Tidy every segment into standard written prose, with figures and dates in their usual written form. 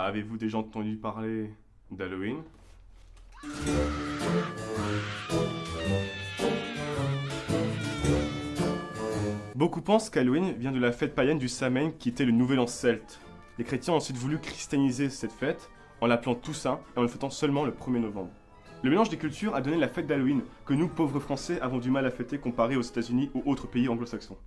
Avez-vous déjà entendu parler d'Halloween? Beaucoup pensent qu'Halloween vient de la fête païenne du Samhain qui était le nouvel an celte. Les chrétiens ont ensuite voulu christianiser cette fête en l'appelant Toussaint et en le fêtant seulement le 1er novembre. Le mélange des cultures a donné la fête d'Halloween que nous, pauvres Français, avons du mal à fêter comparé aux États-Unis ou autres pays anglo-saxons.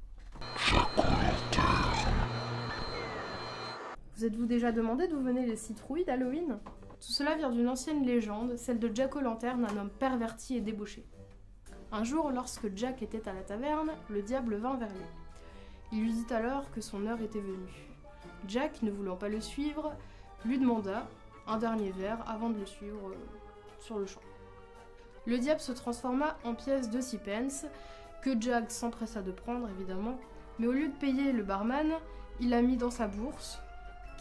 Vous êtes-vous déjà demandé d'où venaient les citrouilles d'Halloween? Tout cela vient d'une ancienne légende, celle de Jack O'Lanterne, un homme perverti et débauché. Un jour, lorsque Jack était à la taverne, le diable vint vers lui. Il lui dit alors que son heure était venue. Jack, ne voulant pas le suivre, lui demanda un dernier verre avant de le suivre sur le champ. Le diable se transforma en pièce de 6 pence, que Jack s'empressa de prendre évidemment, mais au lieu de payer le barman, il l'a mis dans sa bourse,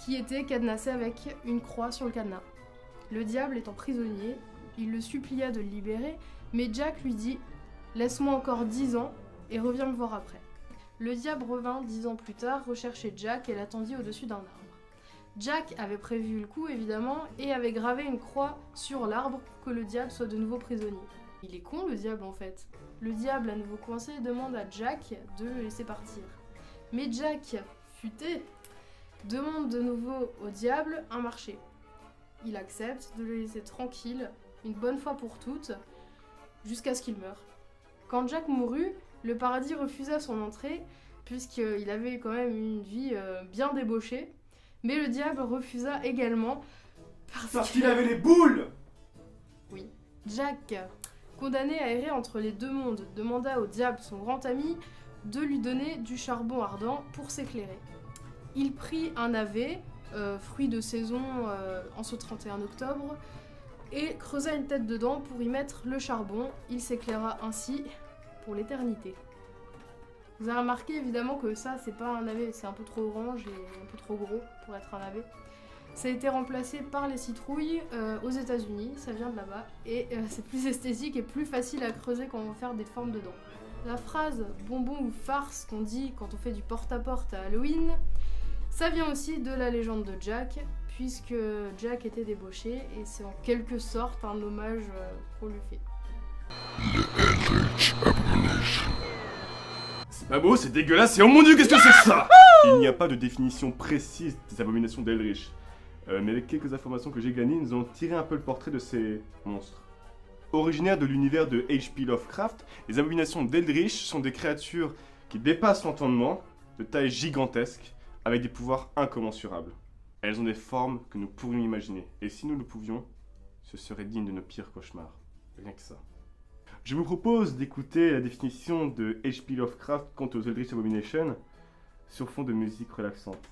qui était cadenassée avec une croix sur le cadenas. Le diable étant prisonnier, il le supplia de le libérer, mais Jack lui dit « Laisse-moi encore 10 ans et reviens me voir après ». Le diable revint 10 ans plus tard rechercher Jack et l'attendit au-dessus d'un arbre. Jack avait prévu le coup évidemment et avait gravé une croix sur l'arbre pour que le diable soit de nouveau prisonnier. Il est con le diable en fait. Le diable à nouveau coincé demande à Jack de le laisser partir. Mais Jack, futé, demande de nouveau au diable un marché. Il accepte de le laisser tranquille, une bonne fois pour toutes, jusqu'à ce qu'il meure. Quand Jack mourut, le paradis refusa son entrée, puisqu'il avait quand même une vie bien débauchée, mais le diable refusa également Parce qu'il avait les boules! Oui. Jack, condamné à errer entre les deux mondes, demanda au diable, son grand ami, de lui donner du charbon ardent pour s'éclairer. Il prit un navet, fruit de saison en ce 31 octobre, et creusa une tête dedans pour y mettre le charbon. Il s'éclaira ainsi pour l'éternité. Vous avez remarqué évidemment que ça, c'est pas un navet, c'est un peu trop orange et un peu trop gros pour être un navet. Ça a été remplacé par les citrouilles aux États-Unis, ça vient de là-bas, et c'est plus esthétique et plus facile à creuser quand on veut faire des formes dedans. La phrase bonbon ou farce qu'on dit quand on fait du porte-à-porte à Halloween, ça vient aussi de la légende de Jack, puisque Jack était débauché et c'est en quelque sorte un hommage qu'on lui fait. C'est pas beau, c'est dégueulasse, et oh mon dieu, qu'est-ce que c'est que ça? Il n'y a pas de définition précise des abominations d'Eldritch, mais avec quelques informations que j'ai glanées, nous allons tirer un peu le portrait de ces monstres. Originaires de l'univers de H.P. Lovecraft, les abominations d'Eldritch sont des créatures qui dépassent l'entendement, de taille gigantesque, avec des pouvoirs incommensurables. Elles ont des formes que nous pourrions imaginer, et si nous le pouvions, ce serait digne de nos pires cauchemars. Rien que ça. Je vous propose d'écouter la définition de H.P. Lovecraft quant aux Eldritch Abominations sur fond de musique relaxante.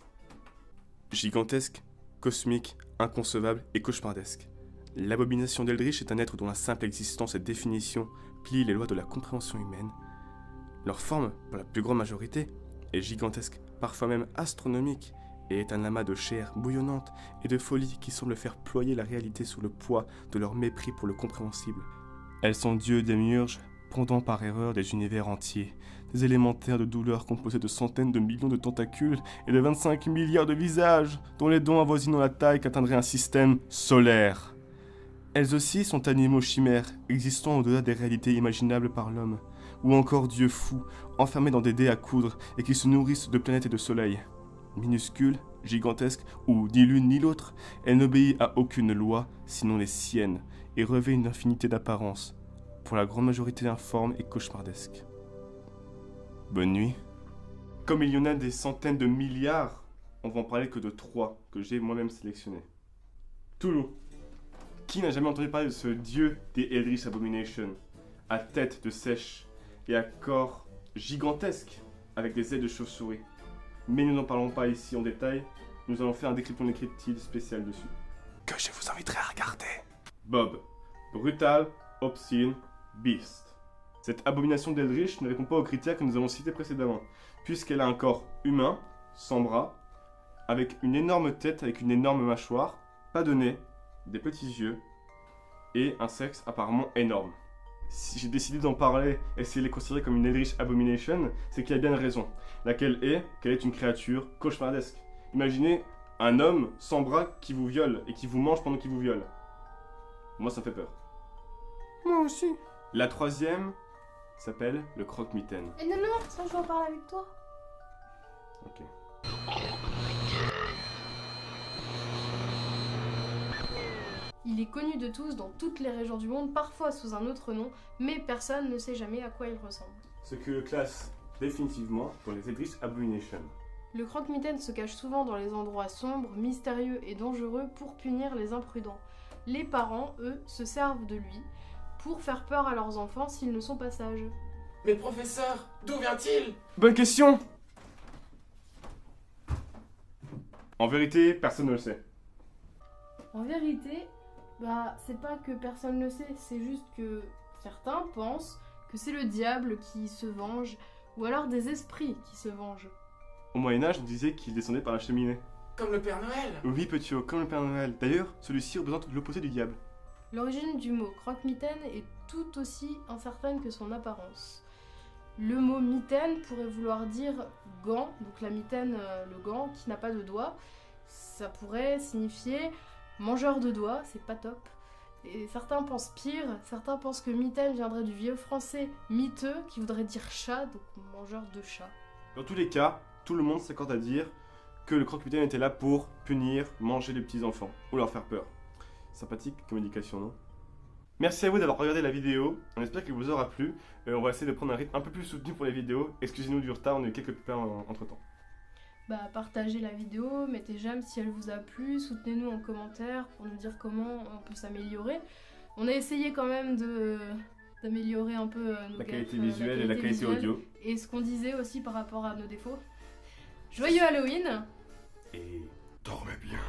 Gigantesque, cosmique, inconcevable et cauchemardesque. L'abomination d'Eldritch est un être dont la simple existence et définition plie les lois de la compréhension humaine. Leur forme, pour la plus grande majorité, est gigantesque, parfois même astronomique, et est un amas de chair bouillonnante et de folie qui semble faire ployer la réalité sous le poids de leur mépris pour le compréhensible. Elles sont dieux démiurges, pondant par erreur des univers entiers, des élémentaires de douleur composés de centaines de millions de tentacules et de 25 milliards de visages, dont les dents avoisinent la taille qu'atteindrait un système solaire. Elles aussi sont animaux chimères, existant au-delà des réalités imaginables par l'homme, ou encore dieux fous, enfermés dans des dés à coudre et qui se nourrissent de planètes et de soleils. Minuscules, gigantesques ou ni l'une ni l'autre, elle n'obéit à aucune loi, sinon les siennes, et revêt une infinité d'apparences, pour la grande majorité informe et cauchemardesque. Bonne nuit. Comme il y en a des centaines de milliards, on va en parler que de 3 que j'ai moi-même sélectionnés. Toulouse. Qui n'a jamais entendu parler de ce dieu des Eldritch Abominations, à tête de sèche et à corps gigantesque, avec des ailes de chauve-souris? Mais nous n'en parlons pas ici en détail, nous allons faire un décryptement des cryptides spécial dessus. Que je vous inviterai à regarder. Bob, Brutal, Obscene, Beast. Cette abomination d'Eldritch ne répond pas aux critères que nous avons cités précédemment, puisqu'elle a un corps humain, sans bras, avec une énorme tête, avec une énorme mâchoire, pas de nez, des petits yeux, et un sexe apparemment énorme. Si j'ai décidé d'en parler et si elle est considérée comme une Eldritch Abomination, c'est qu'il y a bien une raison, laquelle est qu'elle est une créature cauchemardesque. Imaginez Un homme sans bras qui vous viole et qui vous mange pendant qu'il vous viole. Moi, ça me fait peur. Moi aussi. La troisième s'appelle le croque-mitaine. Et non, non, ça je vais en parler avec toi. Ok. Il est connu de tous dans toutes les régions du monde, parfois sous un autre nom, mais personne ne sait jamais à quoi il ressemble. Ce que classe définitivement pour les Eldritch Abomination. Le croque-mitaine se cache souvent dans les endroits sombres, mystérieux et dangereux pour punir les imprudents. Les parents, eux, se servent de lui pour faire peur à leurs enfants s'ils ne sont pas sages. Mais professeur, d'où vient-il? Bonne question. En vérité, personne ne le sait. En vérité, c'est pas que personne ne le sait, c'est juste que certains pensent que c'est le diable qui se venge, ou alors des esprits qui se vengent. Au Moyen-Âge, on disait qu'il descendait par la cheminée. Comme le Père Noël. Oui, petit O, comme le Père Noël. D'ailleurs, celui-ci représente l'opposé du diable. L'origine du mot croque-mitaine est tout aussi incertaine que son apparence. Le mot mitaine pourrait vouloir dire gant, donc la mitaine, le gant qui n'a pas de doigts. Ça pourrait signifier mangeur de doigts, c'est pas top. Et certains pensent pire, certains pensent que mitaine viendrait du vieux français miteux, qui voudrait dire chat, donc mangeur de chat. Dans tous les cas, tout le monde s'accorde à dire que le croque-mitaine était là pour punir, manger les petits-enfants, ou leur faire peur. Sympathique comme éducation, non? Merci à vous d'avoir regardé la vidéo, on espère qu'elle vous aura plu. On va essayer de prendre un rythme un peu plus soutenu pour les vidéos. Excusez-nous du retard, on a eu quelques pépins entre temps. Partagez la vidéo, mettez j'aime si elle vous a plu, soutenez-nous en commentaire pour nous dire comment on peut s'améliorer. On a essayé quand même d'améliorer un peu la qualité visuelle et la qualité audio. Et ce qu'on disait aussi par rapport à nos défauts. Joyeux Halloween! Et dormez bien.